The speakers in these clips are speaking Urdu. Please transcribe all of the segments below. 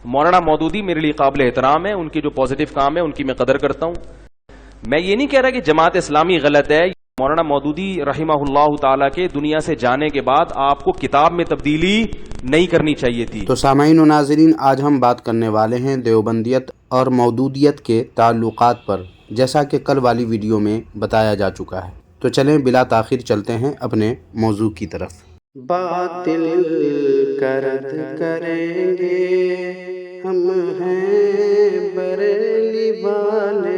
مولانا مودودی میرے لیے قابل احترام ہے، ان کے جو پازیٹیو کام ہے ان کی میں قدر کرتا ہوں. میں یہ نہیں کہہ رہا کہ جماعت اسلامی غلط ہے. مولانا مودودی رحمہ اللہ تعالیٰ کے دنیا سے جانے کے بعد آپ کو کتاب میں تبدیلی نہیں کرنی چاہیے تھی. تو سامعین و ناظرین، آج ہم بات کرنے والے ہیں دیوبندیت اور مودودیت کے تعلقات پر، جیسا کہ کل والی ویڈیو میں بتایا جا چکا ہے. تو چلیں بلا تاخیر چلتے ہیں اپنے موضوع کی طرف. باطل کا رد کریں گے ہم ہیں بریلی والے.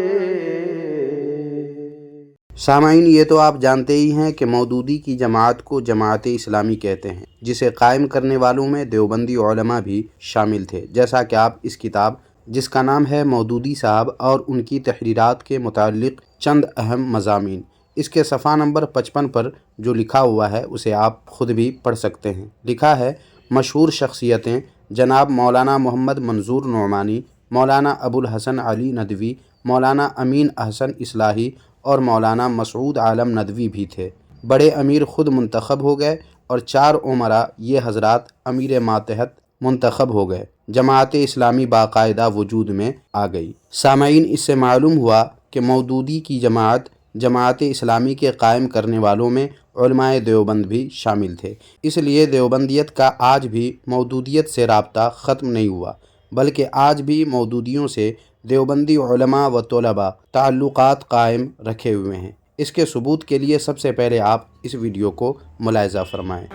سامعین، یہ تو آپ جانتے ہی ہیں کہ مودودی کی جماعت کو جماعت اسلامی کہتے ہیں، جسے قائم کرنے والوں میں دیوبندی علماء بھی شامل تھے، جیسا کہ آپ اس کتاب جس کا نام ہے مودودی صاحب اور ان کی تحریرات کے متعلق چند اہم مضامین، اس کے صفحہ نمبر 55 پر جو لکھا ہوا ہے اسے آپ خود بھی پڑھ سکتے ہیں. لکھا ہے: مشہور شخصیتیں جناب مولانا محمد منظور نعمانی، مولانا ابو الحسن علی ندوی، مولانا امین احسن اصلاحی اور مولانا مسعود عالم ندوی بھی تھے. بڑے امیر خود منتخب ہو گئے اور 4 امراء یہ حضرات امیر ماتحت منتخب ہو گئے. جماعت اسلامی باقاعدہ وجود میں آ گئی. سامعین، اس سے معلوم ہوا کہ مودودی کی جماعت اسلامی کے قائم کرنے والوں میں علماء دیوبند بھی شامل تھے. اس لیے دیوبندیت کا آج بھی مودودیت سے رابطہ ختم نہیں ہوا، بلکہ آج بھی مودودیوں سے دیوبندی علماء و طلباء تعلقات قائم رکھے ہوئے ہیں. اس کے ثبوت کے لیے سب سے پہلے آپ اس ویڈیو کو ملاحظہ فرمائیں.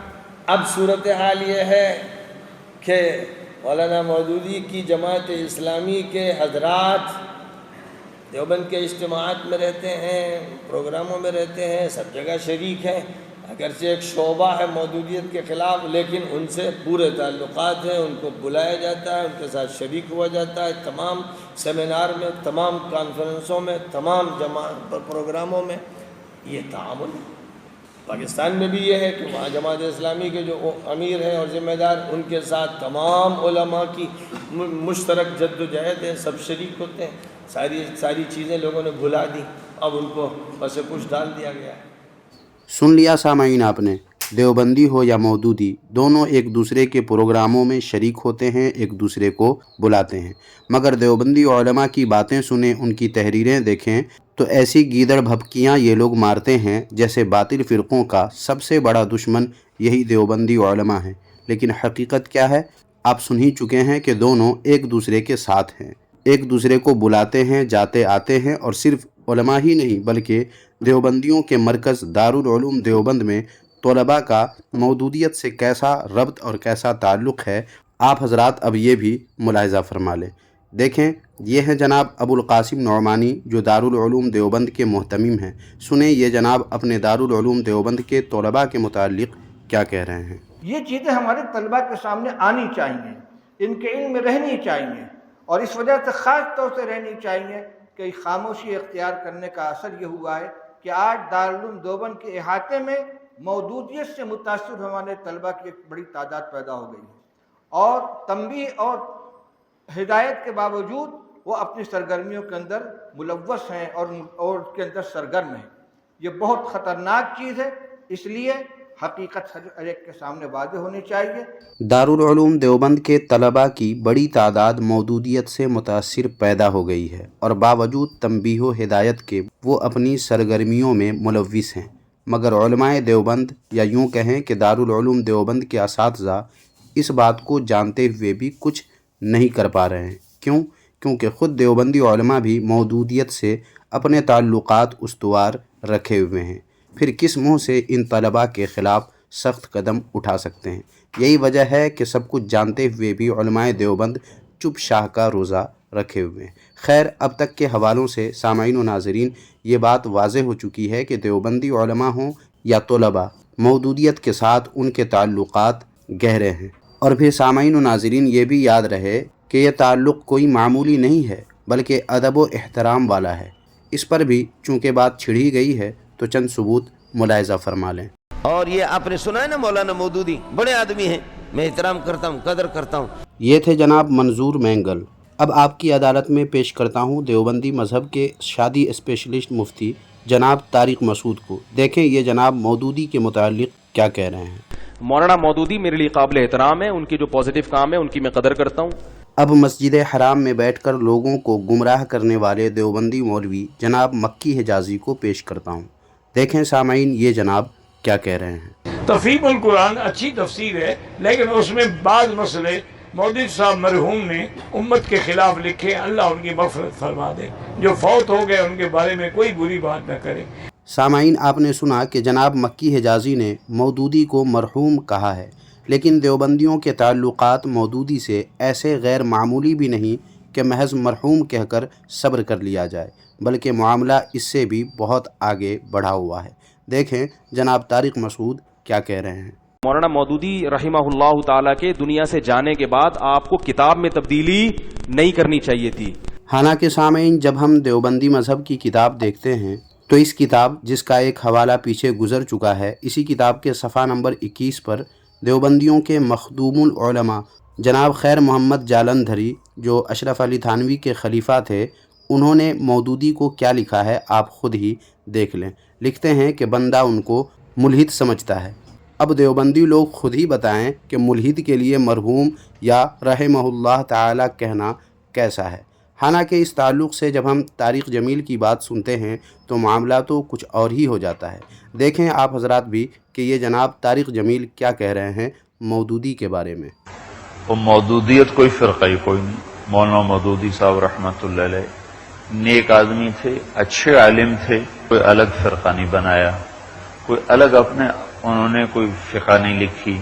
اب صورتحال یہ ہے کہ مولانا مودودی کی جماعت اسلامی کے حضرات دیوبند کے اجتماعات میں رہتے ہیں، پروگراموں میں رہتے ہیں، سب جگہ شریک ہیں. اگرچہ ایک شعبہ ہے مودودیت کے خلاف، لیکن ان سے پورے تعلقات ہیں. ان کو بلایا جاتا ہے، ان کے ساتھ شریک ہوا جاتا ہے، تمام سیمینار میں، تمام کانفرنسوں میں، تمام پروگراموں میں یہ تعامل. پاکستان میں بھی یہ ہے کہ وہاں جماعت اسلامی کے جو امیر ہیں اور ذمہ دار، ان کے ساتھ تمام علماء کی مشترک جد و جہد ہے، سب شریک ہوتے ہیں. ساری چیزیں لوگوں نے بھلا دی، اب ان کو پس پش ڈال دیا گیا ہے. سن لیا سامعین آپ نے، دیوبندی ہو یا مودودی، دونوں ایک دوسرے کے پروگراموں میں شریک ہوتے ہیں، ایک دوسرے کو بلاتے ہیں. مگر دیوبندی علماء کی باتیں سنیں، ان کی تحریریں دیکھیں تو ایسی گیدڑ بھپکیاں یہ لوگ مارتے ہیں جیسے باطل فرقوں کا سب سے بڑا دشمن یہی دیوبندی علماء ہیں. لیکن حقیقت کیا ہے؟ آپ سن ہی چکے ہیں کہ دونوں ایک دوسرے کے ساتھ ہیں، ایک دوسرے کو بلاتے ہیں، جاتے آتے ہیں. اور صرف علماء ہی نہیں بلکہ دیوبندیوں کے مرکز دارالعلوم دیوبند میں طلباء کا مودودیت سے کیسا ربط اور کیسا تعلق ہے، آپ حضرات اب یہ بھی ملاحظہ فرما لیں. دیکھیں، یہ ہیں جناب ابو القاسم نعمانی جو دارالعلوم دیوبند کے محتمم ہیں. سنیں یہ جناب اپنے دارالعلوم دیوبند کے طلباء کے متعلق کیا کہہ رہے ہیں. یہ چیزیں ہمارے طلباء کے سامنے آنی چاہیے، ان کے علم میں رہنی چاہیے، اور اس وجہ سے خاص طور سے رہنی چاہیے کہ خاموشی اختیار کرنے کا اثر یہ ہوا ہے کہ آج دارالعلوم دیوبند کے احاطے میں مودودیت سے متاثر ہمارے طلباء کی ایک بڑی تعداد پیدا ہو گئی ہے، اور تنبیہ اور ہدایت کے باوجود وہ اپنی سرگرمیوں کے اندر ملوث ہیں اور اس کے اندر سرگرم ہیں. یہ بہت خطرناک چیز ہے، اس لیے حقیقت ہر ایک کے سامنے واضح ہونی چاہیے. دارالعلوم دیوبند کے طلباء کی بڑی تعداد مودودیت سے متاثر پیدا ہو گئی ہے، اور باوجود تنبیہ و ہدایت کے وہ اپنی سرگرمیوں میں ملوث ہیں. مگر علماء دیوبند، یا یوں کہیں کہ دارالعلوم دیوبند کے اساتذہ، اس بات کو جانتے ہوئے بھی کچھ نہیں کر پا رہے ہیں. کیونکہ خود دیوبندی علماء بھی مودودیت سے اپنے تعلقات استوار رکھے ہوئے ہیں. پھر کس منہ سے ان طلباء کے خلاف سخت قدم اٹھا سکتے ہیں؟ یہی وجہ ہے کہ سب کچھ جانتے ہوئے بھی علماء دیوبند چپ شاہ کا روزہ رکھے ہوئے ہیں. خیر، اب تک کے حوالوں سے سامعین و ناظرین یہ بات واضح ہو چکی ہے کہ دیوبندی علماء ہوں یا طلباء، مودودیت کے ساتھ ان کے تعلقات گہرے ہیں. اور پھر سامعین و ناظرین یہ بھی یاد رہے کہ یہ تعلق کوئی معمولی نہیں ہے بلکہ ادب و احترام والا ہے. اس پر بھی چونکہ بات چھڑی گئی ہے تو چند ثبوت ملاحظہ فرما لیں. اور یہ آپ نے سنا ہے نا، مولانا مودودی بڑے آدمی ہیں، میں احترام کرتا ہوں، قدر کرتا ہوں. یہ تھے جناب منظور مینگل. اب آپ کی عدالت میں پیش کرتا ہوں دیوبندی مذہب کے شادی اسپیشلسٹ مفتی جناب طارق مسعود کو. دیکھیں یہ جناب مودودی کے متعلق کیا کہہ رہے ہیں. مولانا مودودی میرے لیے قابل احترام ہے، ان کے جو پازیٹیو کام ہے ان کی میں قدر کرتا ہوں. اب مسجد حرام میں بیٹھ کر لوگوں کو گمراہ کرنے والے دیوبندی مولوی جناب مکی حجازی کو پیش کرتا ہوں. دیکھیں سامعین یہ جناب کیا کہہ رہے ہیں. تفہیم القرآن اچھی تفسیر ہے، لیکن اس میں بعض مسئلے مودودی صاحب مرحوم نے امت کے خلاف لکھے، اللہ ان کی مغفرت فرما دے. جو فوت ہو گئے ان کے بارے میں کوئی بری بات نہ کرے. سامعین آپ نے سنا کہ جناب مکی حجازی نے مودودی کو مرحوم کہا ہے، لیکن دیوبندیوں کے تعلقات مودودی سے ایسے غیر معمولی بھی نہیں کہ محض مرحوم کہہ کر صبر کر لیا جائے، بلکہ معاملہ اس سے بھی بہت آگے بڑھا ہوا ہے. دیکھیں جناب طارق مسعود کیا کہہ رہے ہیں. مولانا مودودی رحمہ اللہ تعالیٰ کے دنیا سے جانے کے بعد آپ کو کتاب میں تبدیلی نہیں کرنی چاہیے تھی. حالانکہ سامعین جب ہم دیوبندی مذہب کی کتاب دیکھتے ہیں تو اس کتاب جس کا ایک حوالہ پیچھے گزر چکا ہے، اسی کتاب کے صفحہ نمبر 21 پر دیوبندیوں کے مخدوم العلماء جناب خیر محمد جالندھری جو اشرف علی تھانوی کے خلیفہ تھے، انہوں نے مودودی کو کیا لکھا ہے آپ خود ہی دیکھ لیں. لکھتے ہیں کہ بندہ ان کو ملحد سمجھتا ہے. اب دیوبندی لوگ خود ہی بتائیں کہ ملحد کے لیے مرحوم یا رحمہ اللہ تعالی کہنا کیسا ہے. حالانکہ اس تعلق سے جب ہم طارق جمیل کی بات سنتے ہیں تو معاملہ تو کچھ اور ہی ہو جاتا ہے. دیکھیں آپ حضرات بھی کہ یہ جناب طارق جمیل کیا کہہ رہے ہیں مودودی کے بارے میں. وہ مودودیت کوئی فرقہ ہی کوئی نہیں. مولانا مودودی صاحب رحمۃ اللہ علیہ نیک آدمی تھے، اچھے عالم تھے، کوئی الگ فرقہ نہیں بنایا، کوئی الگ اپنے انہوں نے کوئی فقہ نہیں لکھی،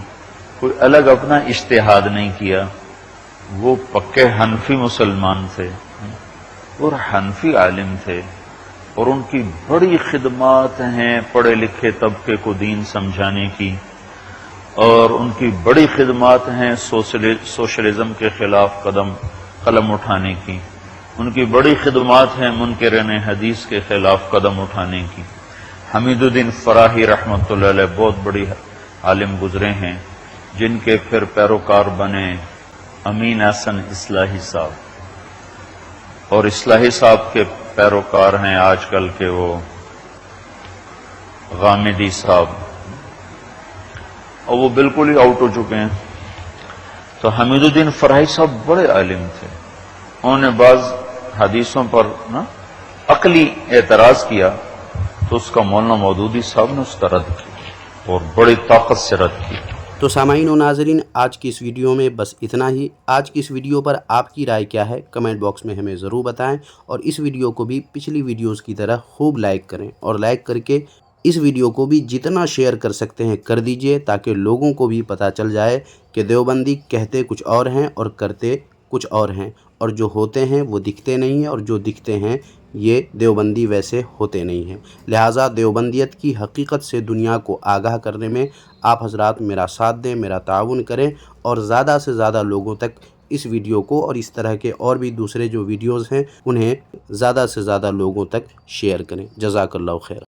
کوئی الگ اپنا اجتہاد نہیں کیا. وہ پکے حنفی مسلمان تھے اور حنفی عالم تھے، اور ان کی بڑی خدمات ہیں پڑھے لکھے طبقے کو دین سمجھانے کی، اور ان کی بڑی خدمات ہیں سوشلزم کے خلاف قلم اٹھانے کی. ان کی بڑی خدمات ہیں منکرین حدیث کے خلاف قدم اٹھانے کی. حمید الدین فراہی رحمۃ اللہ علیہ بہت بڑی عالم گزرے ہیں، جن کے پھر پیروکار بنے امین احسن اصلاحی صاحب، اور اصلاحی صاحب کے پیروکار ہیں آج کل کے وہ غامدی صاحب، اور وہ بالکل ہی آؤٹ ہو چکے ہیں. تو حمید الدین فراہی صاحب بڑے عالم تھے. انہوں نے بعض حدیثوں پر عقلی اعتراض کیا تو اس کا مولانا مودودی صاحب نے اس کا رد کیا، اور بڑی طاقت سے رد کی. تو سامعین و ناظرین آج کی اس ویڈیو میں بس اتنا ہی. آج کی اس ویڈیو پر آپ کی رائے کیا ہے کمنٹ باکس میں ہمیں ضرور بتائیں، اور اس ویڈیو کو بھی پچھلی ویڈیوز کی طرح خوب لائک کریں، اور لائک کر کے اس ویڈیو کو بھی جتنا شیئر کر سکتے ہیں کر دیجئے، تاکہ لوگوں کو بھی پتہ چل جائے کہ دیوبندی کہتے کچھ اور ہیں اور کرتے کچھ اور ہیں، اور جو ہوتے ہیں وہ دکھتے نہیں ہیں، اور جو دکھتے ہیں یہ دیوبندی ویسے ہوتے نہیں ہیں. لہٰذا دیوبندیت کی حقیقت سے دنیا کو آگاہ کرنے میں آپ حضرات میرا ساتھ دیں، میرا تعاون کریں، اور زیادہ سے زیادہ لوگوں تک اس ویڈیو کو اور اس طرح کے اور بھی دوسرے جو ویڈیوز ہیں انہیں زیادہ سے زیادہ لوگوں تک شیئر کریں. جزاک اللہ خیر.